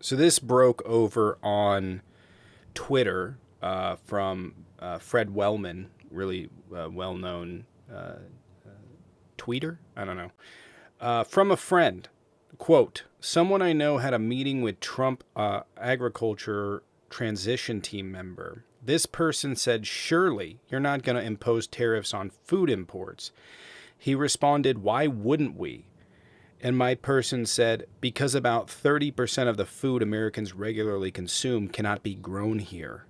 So this broke over on Twitter from Fred Wellman, really well-known tweeter. I don't know. From a friend, quote, someone I know had a meeting with Trump agriculture transition team member. This person said, surely you're not going to impose tariffs on food imports. He responded, why wouldn't we? And my person said, because about 30% of the food Americans regularly consume cannot be grown here.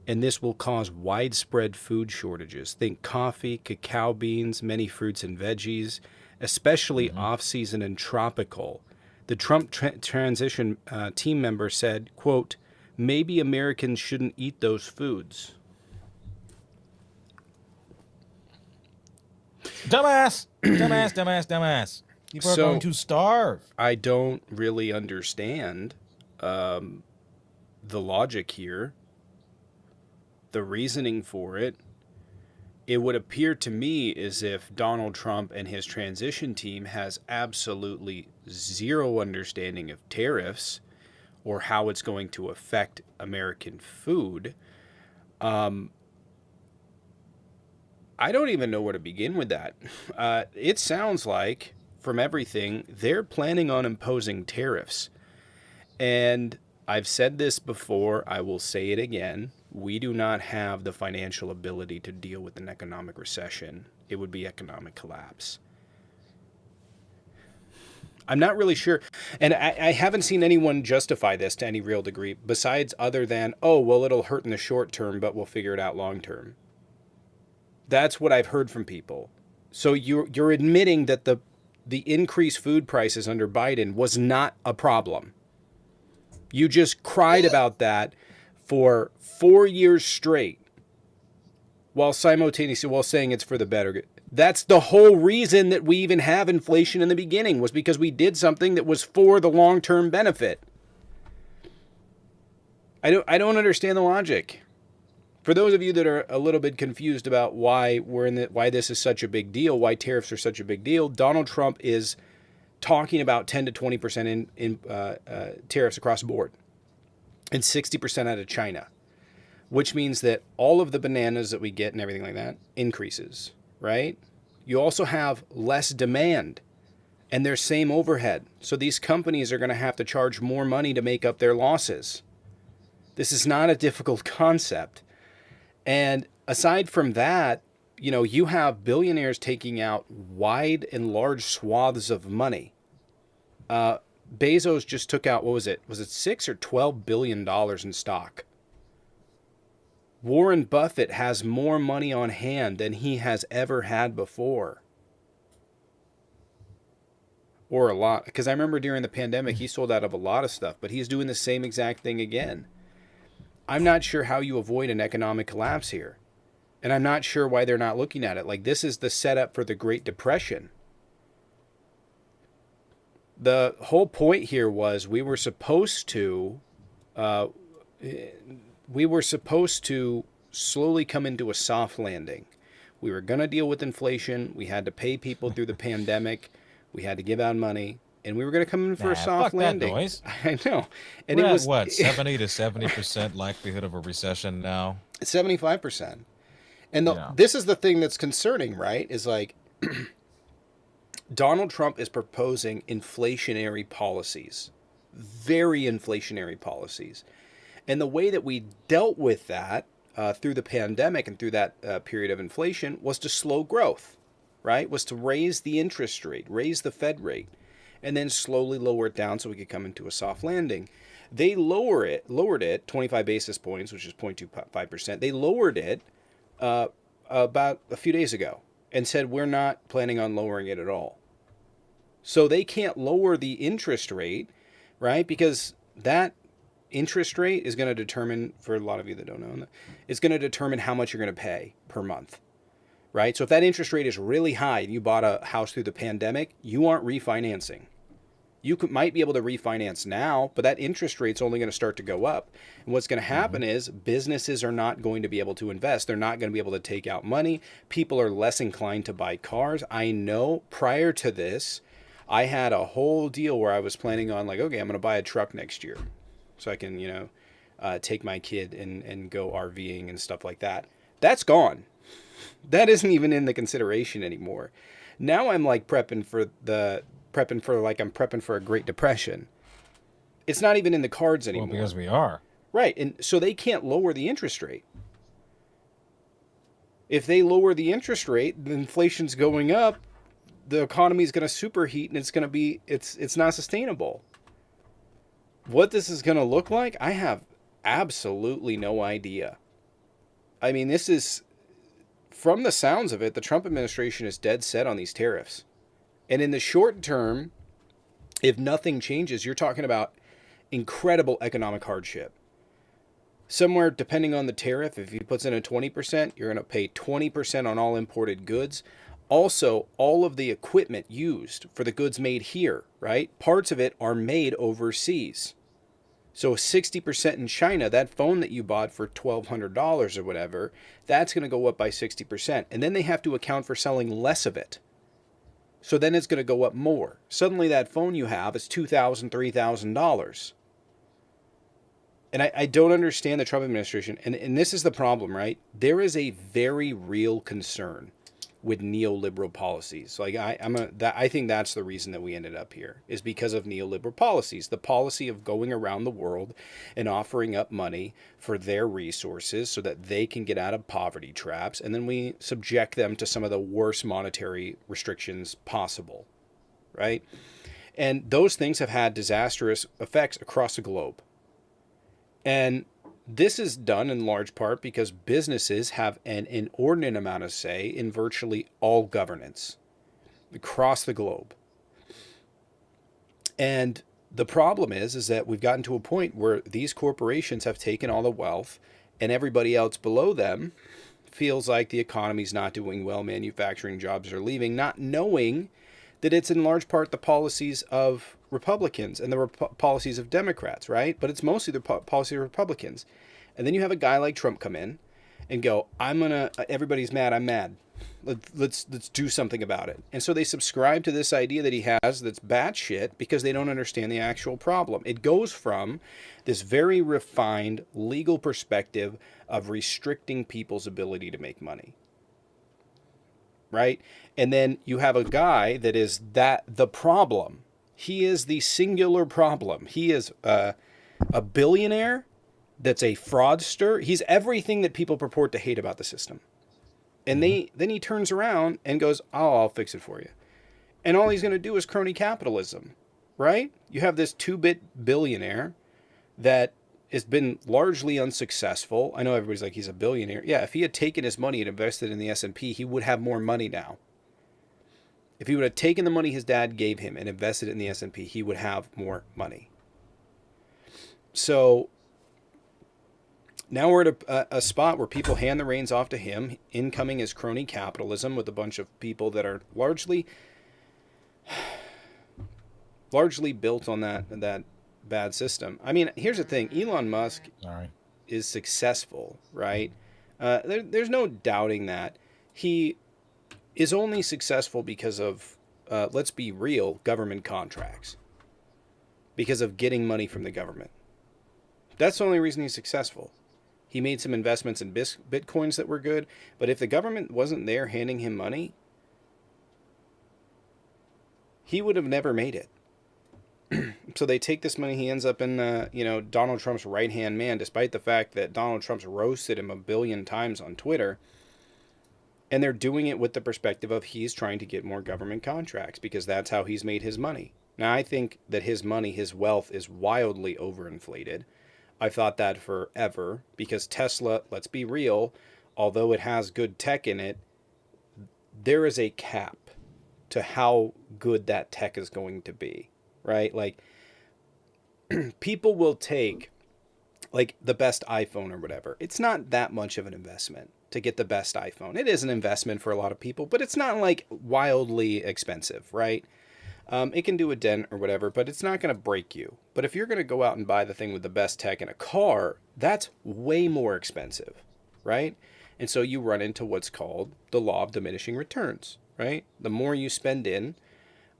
And this will cause widespread food shortages. Think coffee, cacao beans, many fruits and veggies, especially off-season and tropical. The Trump transition team member said, quote, maybe Americans shouldn't eat those foods. Dumbass! Dumbass, dumbass, dumbass. People are going to starve. I don't really understand the logic here, the reasoning for it. It would appear to me as if Donald Trump and his transition team has absolutely zero understanding of tariffs or how it's going to affect American food. I don't even know where to begin with that. It sounds like, from everything, they're planning on imposing tariffs. And I've said this before, I will say it again. We do not have the financial ability to deal with an economic recession. It would be economic collapse. I'm not really sure. And I haven't seen anyone justify this to any real degree, besides other than, oh, well, it'll hurt in the short term, but we'll figure it out long term. That's what I've heard from people. So you're admitting that the increased food prices under Biden was not a problem. You just cried about that for 4 years straight while simultaneously saying it's for the better. That's the whole reason that we even have inflation in the beginning, was because we did something that was for the long-term benefit. I don't understand the logic. For those of you that are a little bit confused about why why this is such a big deal, why tariffs are such a big deal, Donald Trump is talking about 10 to 20% in tariffs across the board, and 60% out of China, which means that all of the bananas that we get and everything like that increases, right? You also have less demand and their same overhead. So these companies are going to have to charge more money to make up their losses. This is not a difficult concept. And aside from that, you know, you have billionaires taking out wide and large swaths of money. Bezos just took out, what was it? Was it $6 or $12 billion in stock? Warren Buffett has more money on hand than he has ever had before. Or a lot. Because I remember during the pandemic, he sold out of a lot of stuff, but he's doing the same exact thing again. I'm not sure how you avoid an economic collapse here. And I'm not sure why they're not looking at it. Like, this is the setup for the Great Depression. The whole point here was we were supposed to slowly come into a soft landing. We were going to deal with inflation. We had to pay people through the pandemic. We had to give out money. And we were going to come in for a soft landing. That noise. I know. And We're it was at what, 70 to 70% likelihood of a recession now? 75%. And this is the thing that's concerning, right? Is like Donald Trump is proposing inflationary policies, very inflationary policies. And the way that we dealt with that through the pandemic and through that period of inflation was to slow growth, right? Was to raise the interest rate, raise the Fed rate, and then slowly lower it down so we could come into a soft landing. They lowered it 25 basis points, which is 0.25%. They lowered it about a few days ago and said, we're not planning on lowering it at all. So they can't lower the interest rate, right? Because that interest rate is going to determine, for a lot of you that don't know, it's going to determine how much you're going to pay per month, right? So if that interest rate is really high and you bought a house through the pandemic, you aren't refinancing. You might be able to refinance now, but that interest rate's only going to start to go up. And what's going to happen is businesses are not going to be able to invest. They're not going to be able to take out money. People are less inclined to buy cars. I know prior to this, I had a whole deal where I was planning on like, okay, I'm going to buy a truck next year so I can, take my kid and go RVing and stuff like that. That's gone. That isn't even in the consideration anymore. Now I'm like prepping for a Great Depression. It's not even in the cards anymore. Well, because we are. Right. And so they can't lower the interest rate. If they lower the interest rate, the inflation's going up, the economy is going to superheat, and it's not sustainable. What this is going to look like, I have absolutely no idea. I mean, this is, from the sounds of it, the Trump administration is dead set on these tariffs. And in the short term, if nothing changes, you're talking about incredible economic hardship. Somewhere, depending on the tariff, if he puts in a 20%, you're going to pay 20% on all imported goods. Also, all of the equipment used for the goods made here, right? Parts of it are made overseas. So 60% in China, that phone that you bought for $1,200 or whatever, that's going to go up by 60%. And then they have to account for selling less of it. So then it's going to go up more. Suddenly that phone you have is $2,000, $3,000. And I don't understand the Trump administration. And this is the problem, right? There is a very real concern with neoliberal policies. Like I think that's the reason that we ended up here, is because of neoliberal policies. The policy of going around the world and offering up money for their resources so that they can get out of poverty traps. And then we subject them to some of the worst monetary restrictions possible, right? And those things have had disastrous effects across the globe. And this is done in large part because businesses have an inordinate amount of say in virtually all governance across the globe. And the problem is that we've gotten to a point where these corporations have taken all the wealth, and everybody else below them feels like the economy's not doing well, manufacturing jobs are leaving, not knowing that it's in large part the policies of Republicans and the policies of Democrats, right? But it's mostly the policy of Republicans. And then you have a guy like Trump come in and go, everybody's mad, I'm mad. Let's do something about it. And so they subscribe to this idea that he has that's batshit because they don't understand the actual problem. It goes from this very refined legal perspective of restricting people's ability to make money, right? And then you have a guy that is the problem. He is the singular problem. He is a billionaire that's a fraudster. He's everything that people purport to hate about the system. And then he turns around and goes, oh, I'll fix it for you. And all he's going to do is crony capitalism, right? You have this 2-bit billionaire that has been largely unsuccessful. I know everybody's like, he's a billionaire. Yeah, if he had taken his money and invested in the S&P, he would have more money now. If he would have taken the money his dad gave him and invested it in the S&P, he would have more money. So now we're at a spot where people hand the reins off to him. Incoming is crony capitalism with a bunch of people that are largely built on that bad system. I mean, here's the thing. Elon Musk is successful, right? There's no doubting that. He is only successful because of, let's be real, government contracts. Because of getting money from the government. That's the only reason he's successful. He made some investments in bitcoins that were good, but if the government wasn't there handing him money, he would have never made it. So they take this money, he ends up in, Donald Trump's right-hand man, despite the fact that Donald Trump's roasted him 1 billion times on Twitter. And they're doing it with the perspective of he's trying to get more government contracts because that's how he's made his money. Now, I think that his money, his wealth is wildly overinflated. I've thought that forever because Tesla, let's be real, although it has good tech in it, there is a cap to how good that tech is going to be, right? Like, people will take, like, the best iPhone or whatever. It's not that much of an investment to get the best iPhone. It is an investment for a lot of people, but it's not, like, wildly expensive, right? It can do a dent or whatever, but it's not going to break you. But if you're going to go out and buy the thing with the best tech in a car, that's way more expensive, right? And so you run into what's called the law of diminishing returns, right? The more you spend in,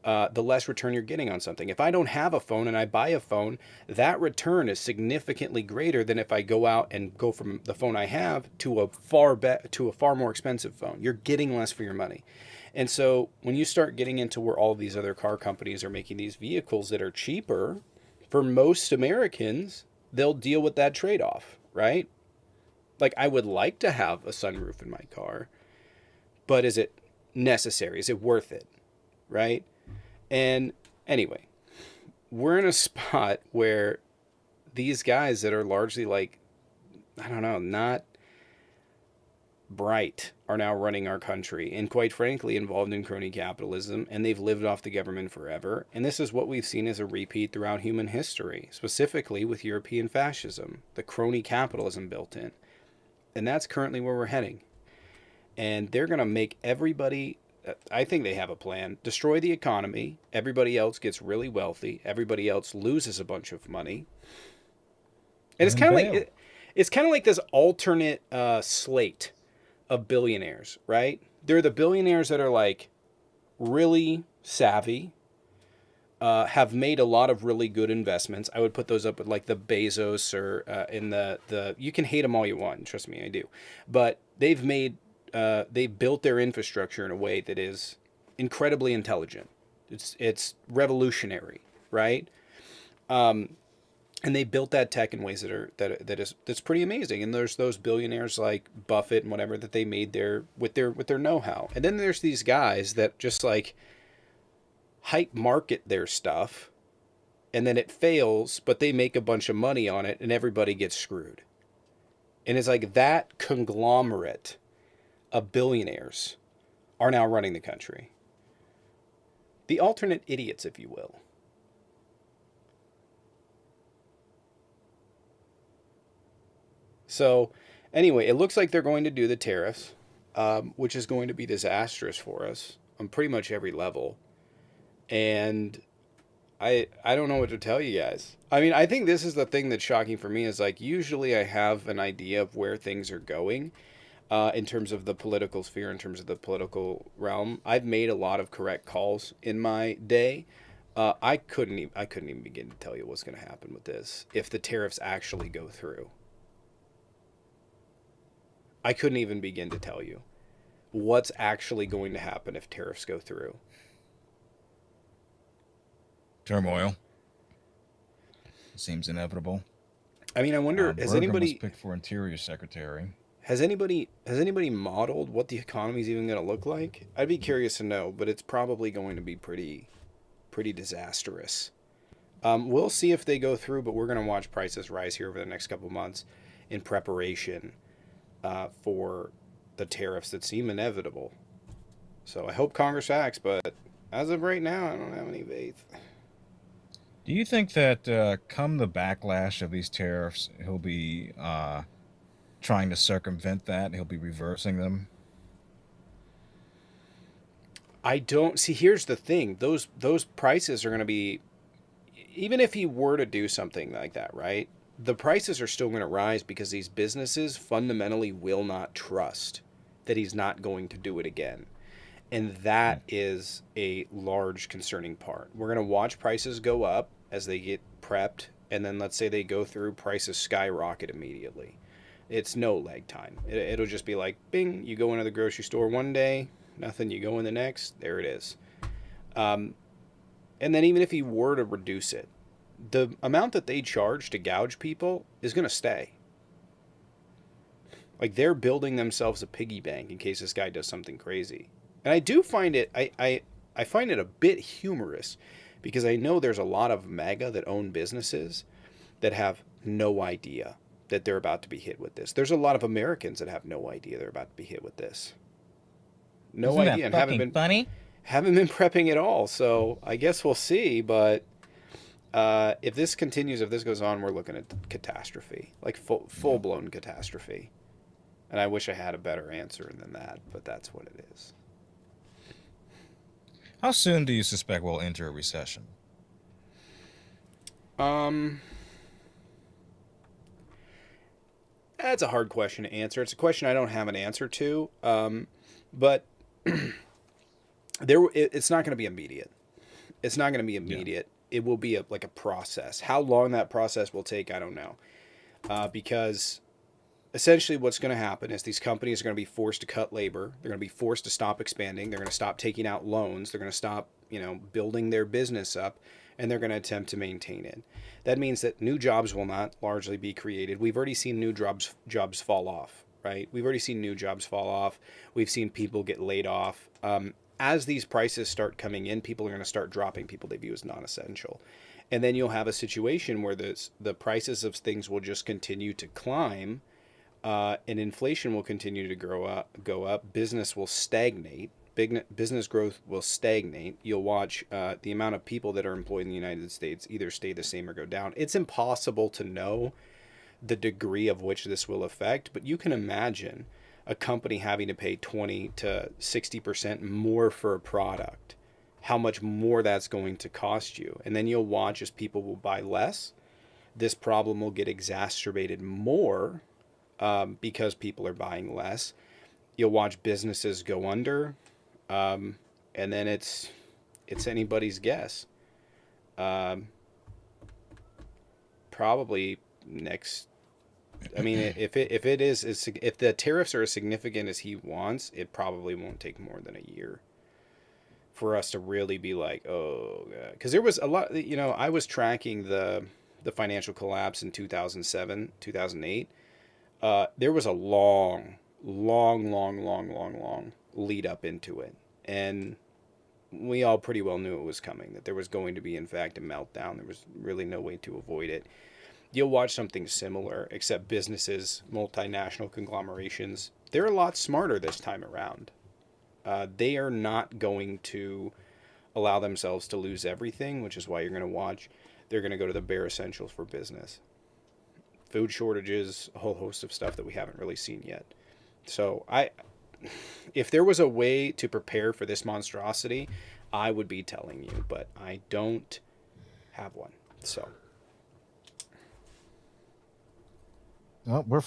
the less return you're getting on something. If I don't have a phone and I buy a phone, that return is significantly greater than if I go out and go from the phone I have to a far more expensive phone. You're getting less for your money. And so when you start getting into where all these other car companies are making these vehicles that are cheaper, for most Americans, they'll deal with that trade-off, right? Like, I would like to have a sunroof in my car, but is it necessary? Is it worth it? Right? And anyway, we're in a spot where these guys that are largely like, I don't know, not bright are now running our country and quite frankly involved in crony capitalism, and they've lived off the government forever. And this is what we've seen as a repeat throughout human history, specifically with European fascism, the crony capitalism built in. And that's currently where we're heading. And they're going to make everybody, I think they have a plan, destroy the economy. Everybody else gets really wealthy. Everybody else loses a bunch of money. And it's kind of like this alternate slate of billionaires, right? They're the billionaires that are like really savvy, have made a lot of really good investments. I would put those up with like the Bezos or in the you can hate them all you want. Trust me, I do. But they've built their infrastructure in a way that is incredibly intelligent. It's revolutionary, right? And they built that tech in ways that's pretty amazing. And there's those billionaires like Buffett and whatever that they made with their know-how. And then there's these guys that just like hype market their stuff, and then it fails, but they make a bunch of money on it, and everybody gets screwed. And it's like that conglomerate of billionaires are now running the country. The alternate idiots, if you will. So anyway, it looks like they're going to do the tariffs, which is going to be disastrous for us on pretty much every level. And I don't know what to tell you guys. I mean, I think this is the thing that's shocking for me is like usually I have an idea of where things are going in terms of the political sphere, in terms of the political realm. I've made a lot of correct calls in my day. I couldn't even begin to tell you what's going to happen with this if the tariffs actually go through. I couldn't even begin to tell you what's actually going to happen if tariffs go through. Turmoil. Seems inevitable. I mean, I wonder, has Bergen anybody was picked for Interior Secretary? Has anybody modeled what the economy is even going to look like? I'd be curious to know, but it's probably going to be pretty disastrous. We'll see if they go through, but we're going to watch prices rise here over the next couple months in preparation for the tariffs that seem inevitable. So I hope Congress acts, but as of right now, I don't have any faith. Do you think that come the backlash of these tariffs, he'll be trying to circumvent that? He'll be reversing them? I don't see. Here's the thing: those prices are going to be, even if he were to do something like that, right? The prices are still going to rise because these businesses fundamentally will not trust that he's not going to do it again. And that is a large concerning part. We're going to watch prices go up as they get prepped. And then let's say they go through, prices skyrocket immediately. It's no lag time. It'll just be like, bing, you go into the grocery store one day, nothing, you go in the next, there it is. And then even if he were to reduce it, the amount that they charge to gouge people is going to stay. Like they're building themselves a piggy bank in case this guy does something crazy. And I do find it, I find it a bit humorous because I know there's a lot of MAGA that own businesses that have no idea that they're about to be hit with this. There's a lot of Americans that have no idea they're about to be hit with this. No Isn't idea. that And fucking funny? haven't been prepping at all. So I guess we'll see. But if this continues, if this goes on, we're looking at catastrophe, like full blown catastrophe. And I wish I had a better answer than that, but that's what it is. How soon do you suspect we'll enter a recession? That's a hard question to answer. It's a question I don't have an answer to. But it's not going to be immediate. It's not going to be Yeah. immediate. It will be like a process. How long that process will take, I don't know. Because essentially what's going to happen is these companies are going to be forced to cut labor. They're going to be forced to stop expanding. They're going to stop taking out loans. They're going to stop, building their business up, and they're going to attempt to maintain it. That means that new jobs will not largely be created. We've already seen new jobs fall off, right? We've already seen new jobs fall off. We've seen people get laid off. As these prices start coming in, people are going to start dropping people they view as non-essential. And then you'll have a situation where the prices of things will just continue to climb, and inflation will continue to go up. Business will stagnate. Business growth will stagnate. You'll watch the amount of people that are employed in the United States either stay the same or go down. It's impossible to know the degree of which this will affect, but you can imagine a company having to pay 20 to 60% more for a product, how much more that's going to cost you. And then you'll watch as people will buy less. This problem will get exacerbated more, because people are buying less. You'll watch businesses go under, and then it's anybody's guess. Um, Probably next. I mean, if the tariffs are as significant as he wants, it probably won't take more than a year for us to really be like, oh, because there was a lot. I was tracking the financial collapse in 2007, 2008. There was a long lead up into it, and we all pretty well knew it was coming. That there was going to be, in fact, a meltdown. There was really no way to avoid it. You'll watch something similar, except businesses, multinational conglomerations, they're a lot smarter this time around. They are not going to allow themselves to lose everything, which is why you're going to watch. They're going to go to the bare essentials for business. Food shortages, a whole host of stuff that we haven't really seen yet. So if there was a way to prepare for this monstrosity, I would be telling you, but I don't have one. So Well, we're